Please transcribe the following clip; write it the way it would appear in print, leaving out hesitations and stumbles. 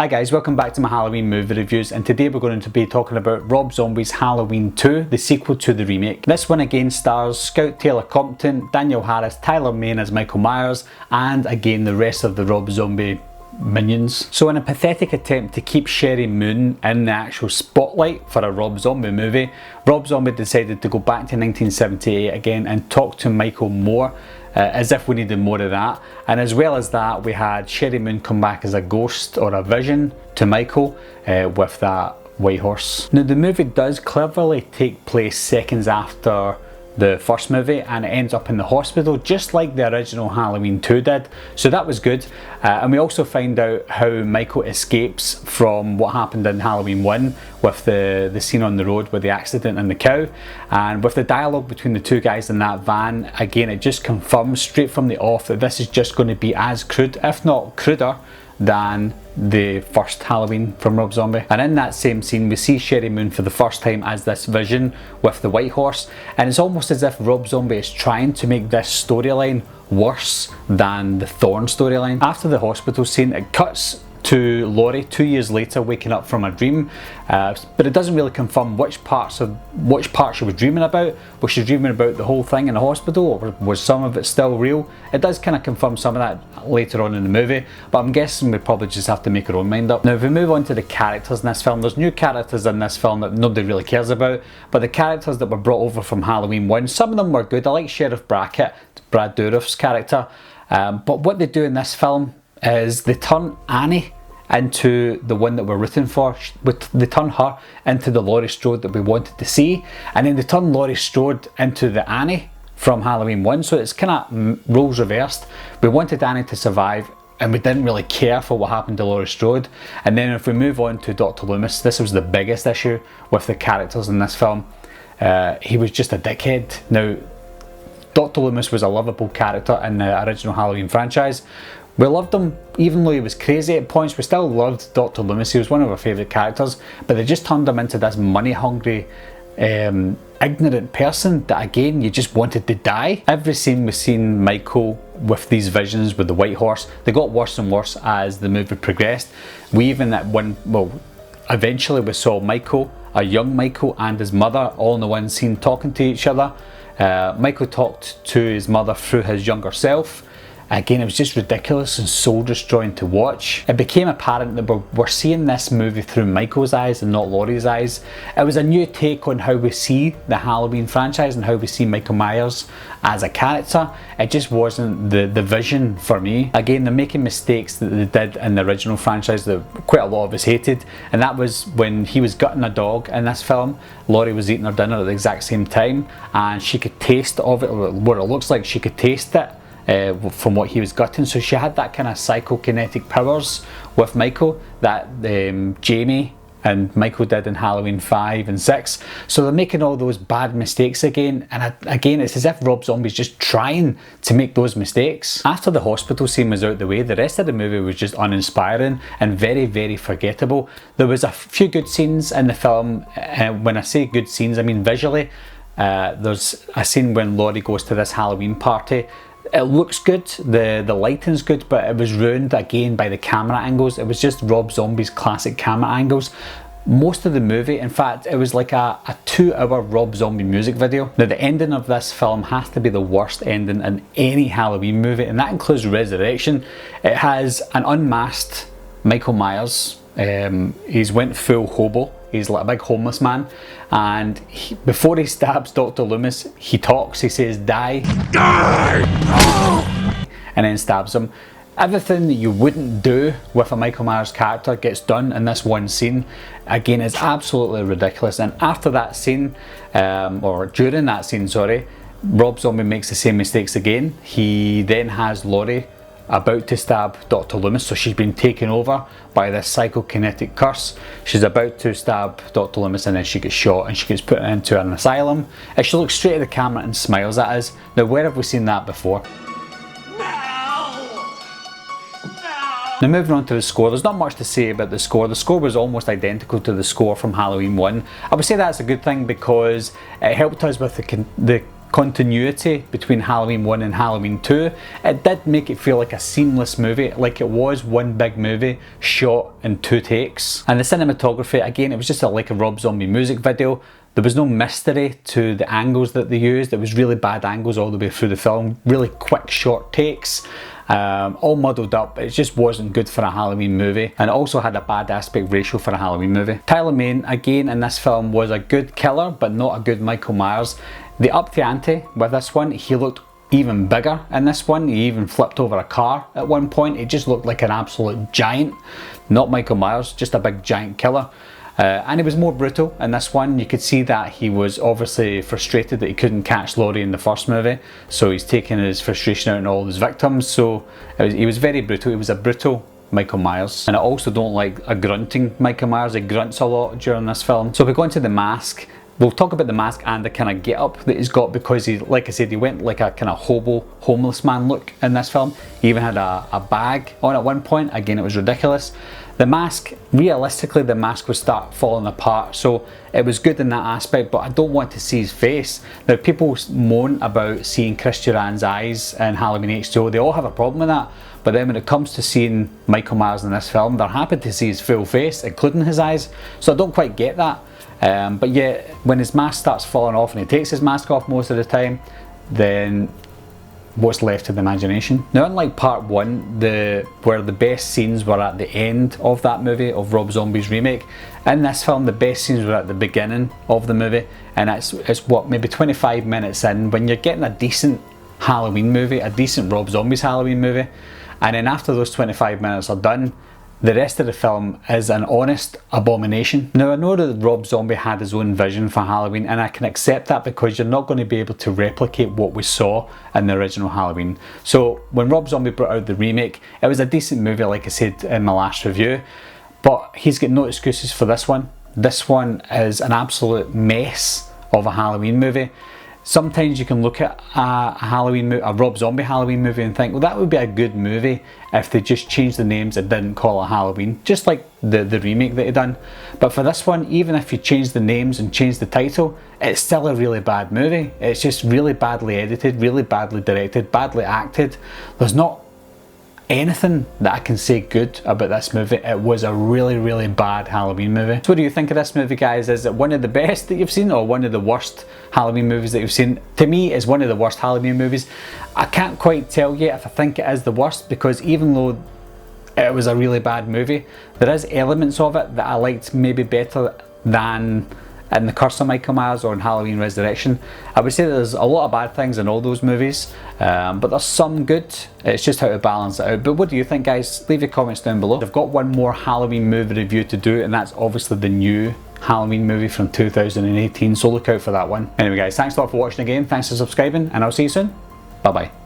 Hi guys, welcome back to my Halloween movie reviews, and today we're going to be talking about Rob Zombie's Halloween 2, the sequel to the remake. This one again stars Scout Taylor Compton, Daniel Harris, Tyler Mane as Michael Myers, and again the rest of the Rob Zombie minions. So in a pathetic attempt to keep Sherry Moon in the actual spotlight for a Rob Zombie movie, Rob Zombie decided to go back to 1978 again and talk to Michael more, as if we needed more of that. And as well as that, we had Sherry Moon come back as a ghost or a vision to Michael with that white horse. Now the movie does cleverly take place seconds after the first movie, and it ends up in the hospital just like the original Halloween 2 did, so that was good. And we also find out how Michael escapes from what happened in Halloween 1 with the scene on the road with the accident and the cow, and with the dialogue between the two guys in that van. Again, it just confirms straight from the off that this is just going to be as crude, if not cruder, than the first Halloween from Rob Zombie. And in that same scene we see Sherry Moon for the first time as this vision with the white horse, and it's almost as if Rob Zombie is trying to make this storyline worse than the Thorn storyline. After the hospital scene, it cuts to Laurie 2 years later waking up from a dream, but it doesn't really confirm which part she was dreaming about. Was she dreaming about the whole thing in the hospital, or was some of it still real? It does kind of confirm some of that later on in the movie, but I'm guessing we probably just have to make our own mind up. Now if we move on to the characters in this film, there's new characters in this film that nobody really cares about, but the characters that were brought over from Halloween 1, some of them were good. I like Sheriff Brackett, Brad Dourif's character, but what they do in this film is they turn Annie into the one that we're rooting for. They turn her into the Laurie Strode that we wanted to see, and then they turn Laurie Strode into the Annie from Halloween 1, so it's kind of roles reversed. We wanted Annie to survive, and we didn't really care for what happened to Laurie Strode. And then if we move on to Dr. Loomis, this was the biggest issue with the characters in this film. He was just a dickhead. Now Dr. Loomis was a lovable character in the original Halloween franchise. We loved him, even though he was crazy at points. We still loved Dr. Loomis. He was one of our favourite characters, but they just turned him into this money-hungry, ignorant person that again you just wanted to die. Every scene we've seen Michael with these visions with the white horse, they got worse and worse as the movie progressed. We even at one, well, eventually we saw Michael, a young Michael, and his mother all in the one scene talking to each other. Michael talked to his mother through his younger self. Again, it was just ridiculous and soul destroying to watch. It became apparent that we're seeing this movie through Michael's eyes and not Laurie's eyes. It was a new take on how we see the Halloween franchise and how we see Michael Myers as a character. It just wasn't the vision for me. Again, they're making mistakes that they did in the original franchise that quite a lot of us hated, and that was when he was gutting a dog in this film. Laurie was eating her dinner at the exact same time, and she could taste of it, or what it looks like she could taste it. From what he was gutting, so she had that kind of psychokinetic powers with Michael that Jamie and Michael did in Halloween 5 and 6. So they're making all those bad mistakes again, and again it's as if Rob Zombie's just trying to make those mistakes. After the hospital scene was out the way, the rest of the movie was just uninspiring and very, very forgettable. There was a few good scenes in the film, when I say good scenes I mean visually. There's a scene when Laurie goes to this Halloween party. It looks good, the lighting's good, but it was ruined again by the camera angles. It was just Rob Zombie's classic camera angles. Most of the movie, in fact, it was like a 2-hour Rob Zombie music video. Now the ending of this film has to be the worst ending in any Halloween movie, and that includes Resurrection. It has an unmasked Michael Myers. He's went full hobo. He's like a big homeless man, and before he stabs Dr. Loomis, he talks, he says, "Die! Die!" and then stabs him. Everything that you wouldn't do with a Michael Myers character gets done in this one scene. Again, it's absolutely ridiculous. And after that scene, or during that scene, sorry, Rob Zombie makes the same mistakes again. He then has Laurie about to stab Dr. Loomis, so she's been taken over by this psychokinetic curse. She's about to stab Dr. Loomis, and then she gets shot and she gets put into an asylum. And she looks straight at the camera and smiles at us. Now where have we seen that before? Now moving on to the score, there's not much to say about the score. The score was almost identical to the score from Halloween 1. I would say that's a good thing because it helped us with the continuity between Halloween 1 and Halloween 2, it did make it feel like a seamless movie, like it was one big movie shot in 2 takes. And the cinematography, again, it was just like a Rob Zombie music video. There was no mystery to the angles that they used. It was really bad angles all the way through the film, really quick short takes. All muddled up. It just wasn't good for a Halloween movie, and it also had a bad aspect ratio for a Halloween movie. Tyler Mane, again, in this film was a good killer, but not a good Michael Myers. They upped the ante with this one. He looked even bigger in this one. He even flipped over a car at one point. It just looked like an absolute giant. Not Michael Myers, just a big giant killer. And he was more brutal in this one. You could see that he was obviously frustrated that he couldn't catch Laurie in the first movie, so he's taking his frustration out on all his victims. So he was very brutal. He was a brutal Michael Myers. And I also don't like a grunting Michael Myers. He grunts a lot during this film. So we go into the mask. We'll talk about the mask and the kind of get up that he's got, because he, like I said, he went like a kind of hobo, homeless man look in this film. He even had a bag on at one point. Again, it was ridiculous. The mask, realistically, the mask would start falling apart, so it was good in that aspect, but I don't want to see his face. Now, people moan about seeing Chris Duran's eyes in Halloween H2O. They all have a problem with that, but then when it comes to seeing Michael Myers in this film, they're happy to see his full face, including his eyes, so I don't quite get that. But yeah, when his mask starts falling off and he takes his mask off most of the time, then what's left to the imagination. Now, unlike part 1, where the best scenes were at the end of that movie, of Rob Zombie's remake, in this film the best scenes were at the beginning of the movie, and it's what, maybe 25 minutes in, when you're getting a decent Halloween movie, a decent Rob Zombie's Halloween movie, and then after those 25 minutes are done, the rest of the film is an honest abomination. Now, I know that Rob Zombie had his own vision for Halloween, and I can accept that, because you're not going to be able to replicate what we saw in the original Halloween. So when Rob Zombie brought out the remake, it was a decent movie, like I said in my last review, but he's got no excuses for this one. This one is an absolute mess of a Halloween movie. Sometimes you can look at a Rob Zombie Halloween movie and think, well, that would be a good movie if they just changed the names and didn't call it Halloween, just like the remake that he done. But for this one, even if you change the names and change the title, it's still a really bad movie. It's just really badly edited, really badly directed, badly acted. There's not anything that I can say good about this movie. It was a really, really bad Halloween movie. So what do you think of this movie, guys? Is it one of the best that you've seen, or one of the worst Halloween movies that you've seen? To me, it's one of the worst Halloween movies. I can't quite tell yet if I think it is the worst, because even though it was a really bad movie, there is elements of it that I liked maybe better than in The Curse of Michael Myers or in Halloween Resurrection. I would say that there's a lot of bad things in all those movies, but there's some good. It's just how to balance it out. But what do you think, guys? Leave your comments down below. I've got one more Halloween movie review to do, and that's obviously the new Halloween movie from 2018, so look out for that one. Anyway, guys, thanks a lot for watching again. Thanks for subscribing, and I'll see you soon. Bye bye.